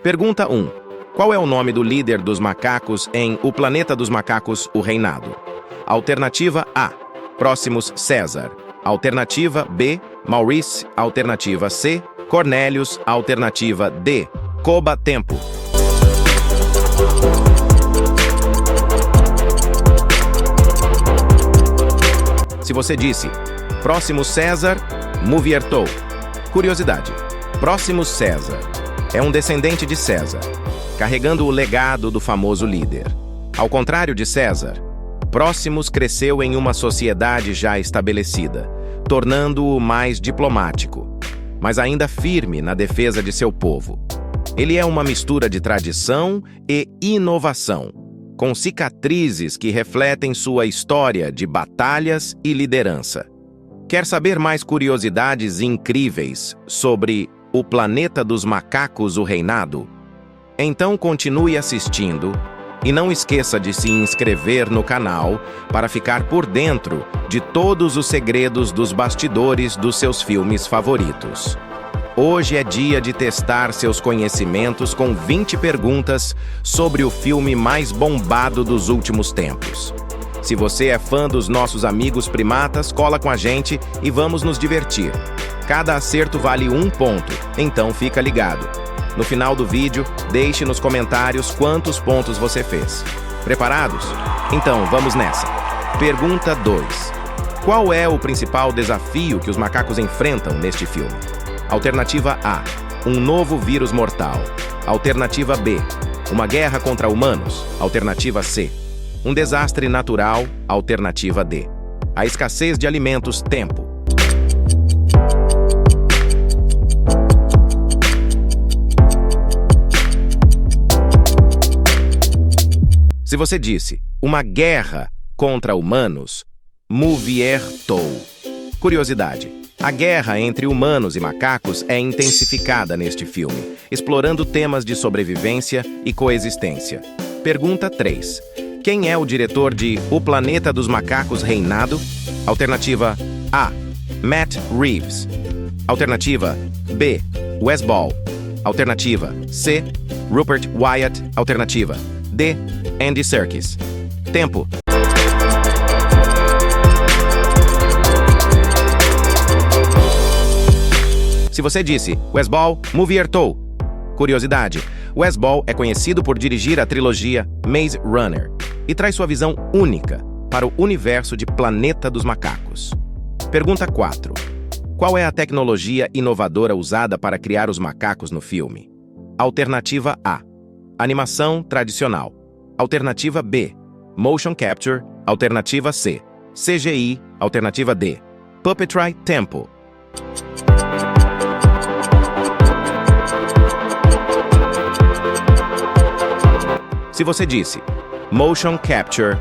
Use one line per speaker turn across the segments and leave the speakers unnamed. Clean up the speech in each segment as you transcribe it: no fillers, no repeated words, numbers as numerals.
Pergunta 1. Qual é o nome do líder dos macacos em O Planeta dos Macacos, o Reinado? Alternativa A. Próximos César. Alternativa B. Maurice. Alternativa C. Cornelius. Alternativa D. Koba Tempo. Se você disse Próximo César, Mouvier-Tol. Curiosidade. Próximo César é um descendente de César, carregando o legado do famoso líder. Ao contrário de César, Próximos cresceu em uma sociedade já estabelecida, tornando-o mais diplomático, mas ainda firme na defesa de seu povo. Ele é uma mistura de tradição e inovação, com cicatrizes que refletem sua história de batalhas e liderança. Quer saber mais curiosidades incríveis sobre O Planeta dos Macacos, o Reinado? Então continue assistindo e não esqueça de se inscrever no canal para ficar por dentro de todos os segredos dos bastidores dos seus filmes favoritos. Hoje é dia de testar seus conhecimentos com 20 perguntas sobre o filme mais bombado dos últimos tempos. Se você é fã dos nossos amigos primatas, cola com a gente e vamos nos divertir. Cada acerto vale 1 ponto, então fica ligado. No final do vídeo, deixe nos comentários quantos pontos você fez. Preparados? Então, vamos nessa. Pergunta 2. Qual é o principal desafio que os macacos enfrentam neste filme? Alternativa A. Um novo vírus mortal. Alternativa B. Uma guerra contra humanos. Alternativa C. Um desastre natural. Alternativa D. A escassez de alimentos. Tempo. Se você disse uma guerra contra humanos, Mouvier-Tol. Curiosidade. A guerra entre humanos e macacos é intensificada neste filme, explorando temas de sobrevivência e coexistência. Pergunta 3. Quem é o diretor de O Planeta dos Macacos, Reinado? Alternativa A. Matt Reeves. Alternativa B. Wes Ball. Alternativa C. Rupert Wyatt. Alternativa D. Andy Serkis. Tempo. Se você disse Wes Ball, Mouvier-Tol. Curiosidade. Wes Ball é conhecido por dirigir a trilogia Maze Runner e traz sua visão única para o universo de Planeta dos Macacos. Pergunta 4. Qual é a tecnologia inovadora usada para criar os macacos no filme? Alternativa A. Animação tradicional. Alternativa B. Motion Capture. Alternativa C. CGI. Alternativa D. Puppetry. Tempo. Se você disse Motion Capture,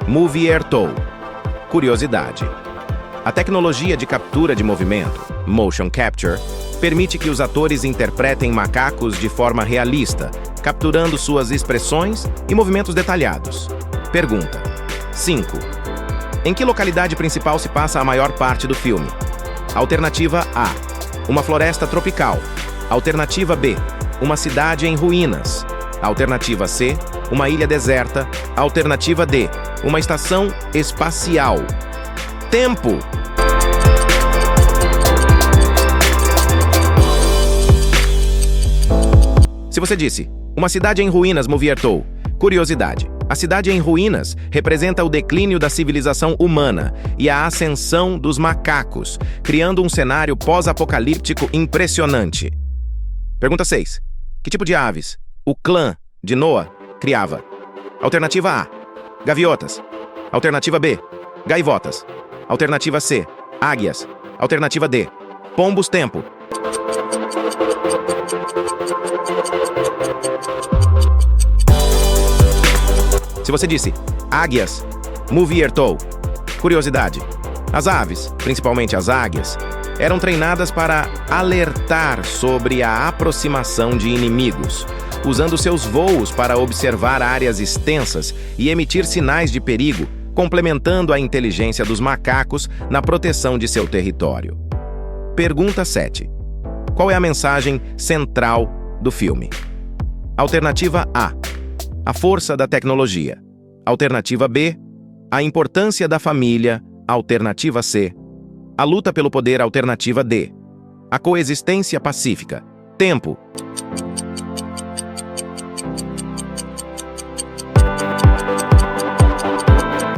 Mouvier-Tol. Curiosidade. A tecnologia de captura de movimento, Motion Capture, permite que os atores interpretem macacos de forma realista, capturando suas expressões e movimentos detalhados. Pergunta 5. Em que localidade principal se passa a maior parte do filme? Alternativa A. Uma floresta tropical. Alternativa B. Uma cidade em ruínas. Alternativa C. Uma ilha deserta. Alternativa D. Uma estação espacial. Tempo! Se você disse uma cidade em ruínas, Mouvier-Tol. Curiosidade. A cidade em ruínas representa o declínio da civilização humana e a ascensão dos macacos, criando um cenário pós-apocalíptico impressionante. Pergunta 6. Que tipo de aves o clã de Noah criava? Alternativa A. Gaviotas. Alternativa B. Gaivotas. Alternativa C. Águias. Alternativa D. Pombos. Tempo. Se você disse águias, Mouvier-Tol. Curiosidade. As aves, principalmente as águias, eram treinadas para alertar sobre a aproximação de inimigos, usando seus voos para observar áreas extensas e emitir sinais de perigo, complementando a inteligência dos macacos na proteção de seu território. Pergunta 7. Qual é a mensagem central do filme? Alternativa A. A força da tecnologia. Alternativa B. A importância da família. Alternativa C. A luta pelo poder. Alternativa D. A coexistência pacífica. Tempo.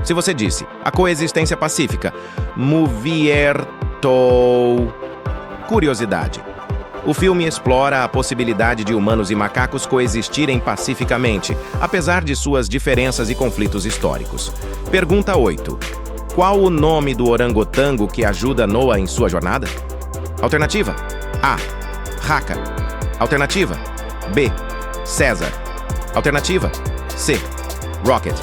Se você disse a coexistência pacífica, moviertou. Curiosidade. O filme explora a possibilidade de humanos e macacos coexistirem pacificamente, apesar de suas diferenças e conflitos históricos. Pergunta 8. Qual o nome do orangotango que ajuda Noah em sua jornada? Alternativa A. Haka. Alternativa B. César. Alternativa C. Rocket.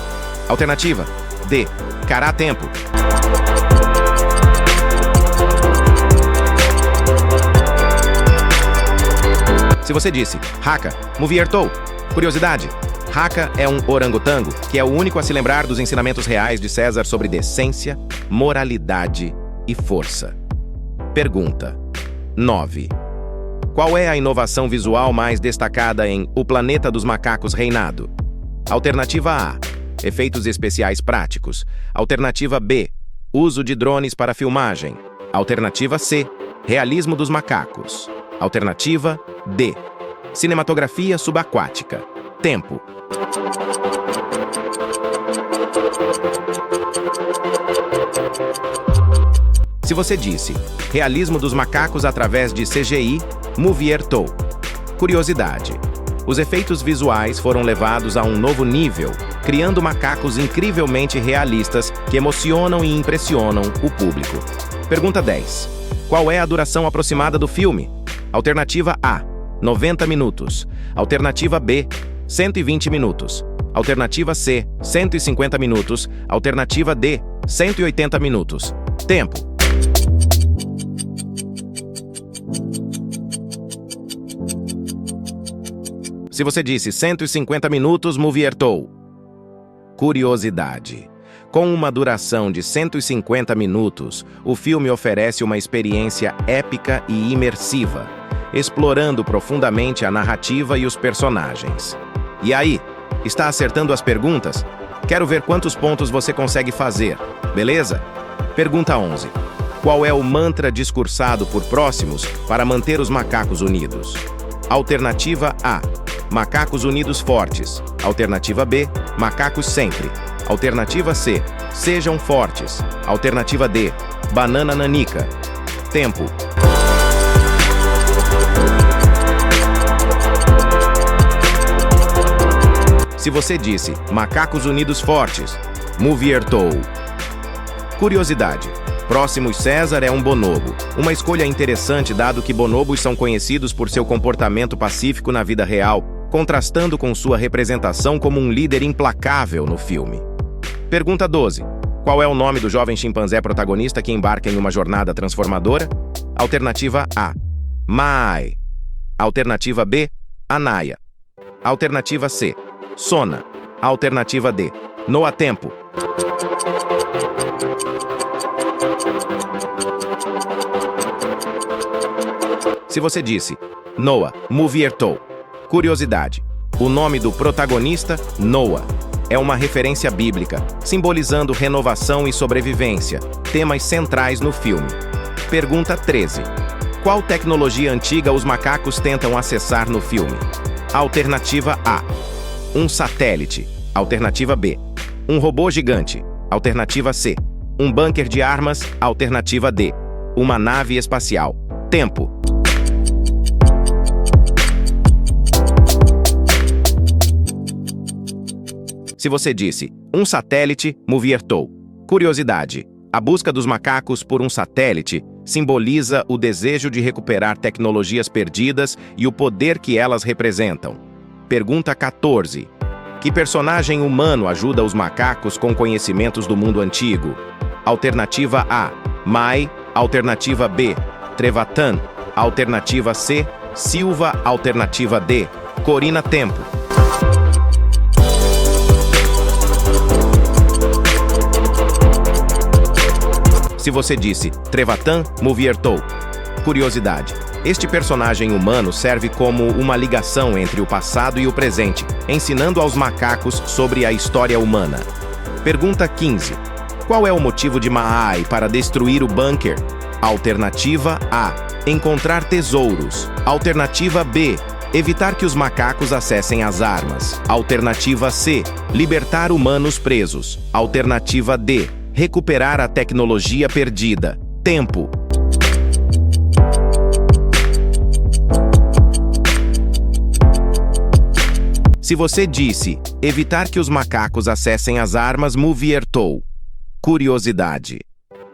Alternativa D. Cará Tempo. Se você disse Haka, moviertou. Curiosidade. Haka é um orangotango que é o único a se lembrar dos ensinamentos reais de César sobre decência, moralidade e força. Pergunta 9. Qual é a inovação visual mais destacada em O Planeta dos Macacos Reinado? Alternativa A. Efeitos especiais práticos. Alternativa B. Uso de drones para filmagem. Alternativa C. Realismo dos macacos. Alternativa D. Cinematografia subaquática. Tempo. Se você disse realismo dos macacos através de CGI, moviertou. Curiosidade. Os efeitos visuais foram levados a um novo nível, criando macacos incrivelmente realistas que emocionam e impressionam o público. Pergunta 10. Qual é a duração aproximada do filme? Alternativa A. 90 minutos. Alternativa B. 120 minutos. Alternativa C. 150 minutos. Alternativa D. 180 minutos. Tempo. Se você disse 150 minutos, moviertou. Curiosidade. Com uma duração de 150 minutos, o filme oferece uma experiência épica e imersiva, explorando profundamente a narrativa e os personagens. E aí, está acertando as perguntas? Quero ver quantos pontos você consegue fazer, beleza? Pergunta 11. Qual é o mantra discursado por Próximos para manter os macacos unidos? Alternativa A. Macacos unidos fortes. Alternativa B. Macacos sempre. Alternativa C. Sejam fortes. Alternativa D. Banana nanica. Tempo. Se você disse macacos unidos fortes, moviertou. Curiosidade. Próximos César é um bonobo. Uma escolha interessante dado que bonobos são conhecidos por seu comportamento pacífico na vida real, contrastando com sua representação como um líder implacável no filme. Pergunta 12. Qual é o nome do jovem chimpanzé protagonista que embarca em uma jornada transformadora? Alternativa A. Mai. Alternativa B. Anaya. Alternativa C. Sona. Alternativa D. Noah Tempo. Se você disse Noah, moviertou. Curiosidade. O nome do protagonista, Noah, é uma referência bíblica, simbolizando renovação e sobrevivência, temas centrais no filme. Pergunta 13. Qual tecnologia antiga os macacos tentam acessar no filme? Alternativa A. Um satélite. Alternativa B. Um robô gigante. Alternativa C. Um bunker de armas. Alternativa D. Uma nave espacial. Tempo. Se você disse um satélite, moviertou. Curiosidade. A busca dos macacos por um satélite simboliza o desejo de recuperar tecnologias perdidas e o poder que elas representam. Pergunta 14. Que personagem humano ajuda os macacos com conhecimentos do mundo antigo? Alternativa A. Mai. Alternativa B. Trevatan. Alternativa C. Silva. Alternativa D. Corina Tempo. Se você disse Trevatan, moviertou. Curiosidade. Este personagem humano serve como uma ligação entre o passado e o presente, ensinando aos macacos sobre a história humana. Pergunta 15. Qual é o motivo de Ma-Ai para destruir o bunker? Alternativa A. Encontrar tesouros. Alternativa B. Evitar que os macacos acessem as armas. Alternativa C. Libertar humanos presos. Alternativa D. Recuperar a tecnologia perdida. Tempo. Se você disse evitar que os macacos acessem as armas, moviertou. Curiosidade.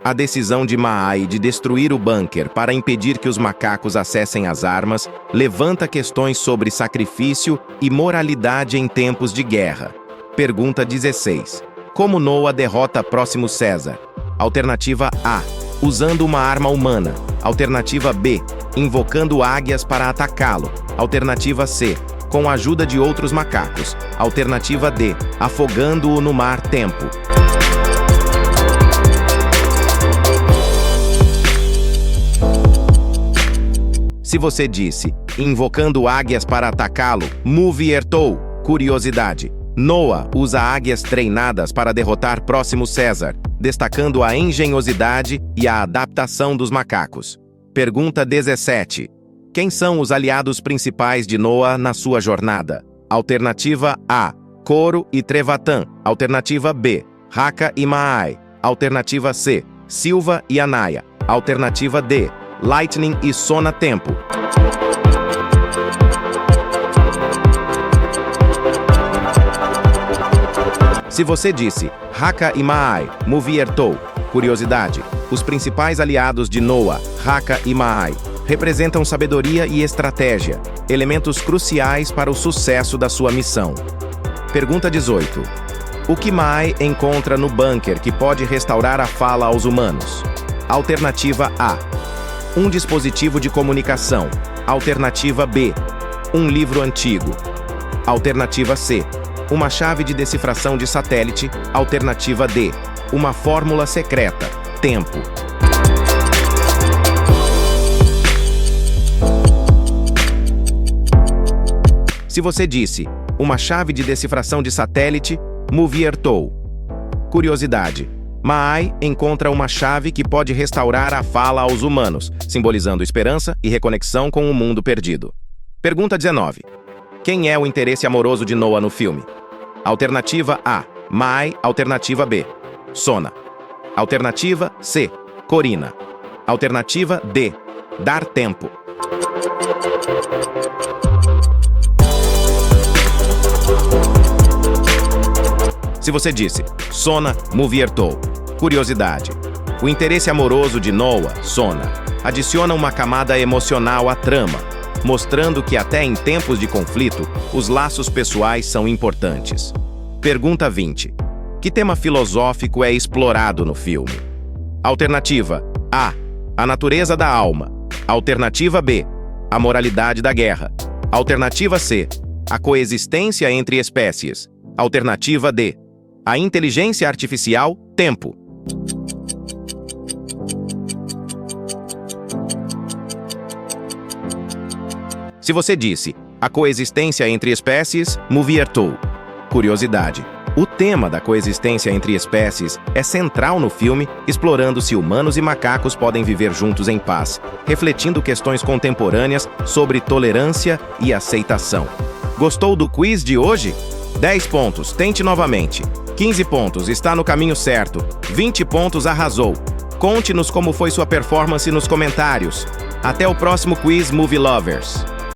A decisão de Ma-Ai de destruir o bunker para impedir que os macacos acessem as armas levanta questões sobre sacrifício e moralidade em tempos de guerra. Pergunta 16. Como Noah derrota Próximo César? Alternativa A. Usando uma arma humana. Alternativa B. Invocando águias para atacá-lo. Alternativa C. Com a ajuda de outros macacos. Alternativa D. Afogando-o no mar. Tempo. Se você disse invocando águias para atacá-lo, moviertou. Curiosidade. Noah usa águias treinadas para derrotar Próximo César, destacando a engenhosidade e a adaptação dos macacos. Pergunta 17. Quem são os aliados principais de Noah na sua jornada? Alternativa A. Coro e Trevatã. Alternativa B. Haka e Ma-Ai. Alternativa C. Silva e Anaya. Alternativa D. Lightning e Sona. Tempo. Se você disse Haka e Ma-Ai, moviertou. Curiosidade. Os principais aliados de Noah, Haka e Ma-Ai, representam sabedoria e estratégia, elementos cruciais para o sucesso da sua missão. Pergunta 18. O que Ma-Ai encontra no bunker que pode restaurar a fala aos humanos? Alternativa A. Um dispositivo de comunicação. Alternativa B. Um livro antigo. Alternativa C. Uma chave de decifração de satélite. Alternativa D. Uma fórmula secreta. Tempo. Se você disse uma chave de decifração de satélite, moviertou. Curiosidade. Ma-Ai encontra uma chave que pode restaurar a fala aos humanos, simbolizando esperança e reconexão com o mundo perdido. Pergunta 19. Quem é o interesse amoroso de Noah no filme? Alternativa A. Ma-Ai. Alternativa B. Sona. Alternativa C. Corina. Alternativa D. Dar tempo. Se você disse Sona, moviertou. Curiosidade. O interesse amoroso de Noah, Sona, adiciona uma camada emocional à trama, mostrando que até em tempos de conflito, os laços pessoais são importantes. Pergunta 20. Que tema filosófico é explorado no filme? Alternativa A. A natureza da alma. Alternativa B. A moralidade da guerra. Alternativa C. A coexistência entre espécies. Alternativa D. A inteligência artificial. Tempo. Se você disse a coexistência entre espécies, moviertou. Curiosidade. O tema da coexistência entre espécies é central no filme, explorando se humanos e macacos podem viver juntos em paz, refletindo questões contemporâneas sobre tolerância e aceitação. Gostou do quiz de hoje? 10 pontos, tente novamente. 15 pontos, está no caminho certo. 20 pontos, arrasou. Conte-nos como foi sua performance nos comentários. Até o próximo quiz, Movie Lovers!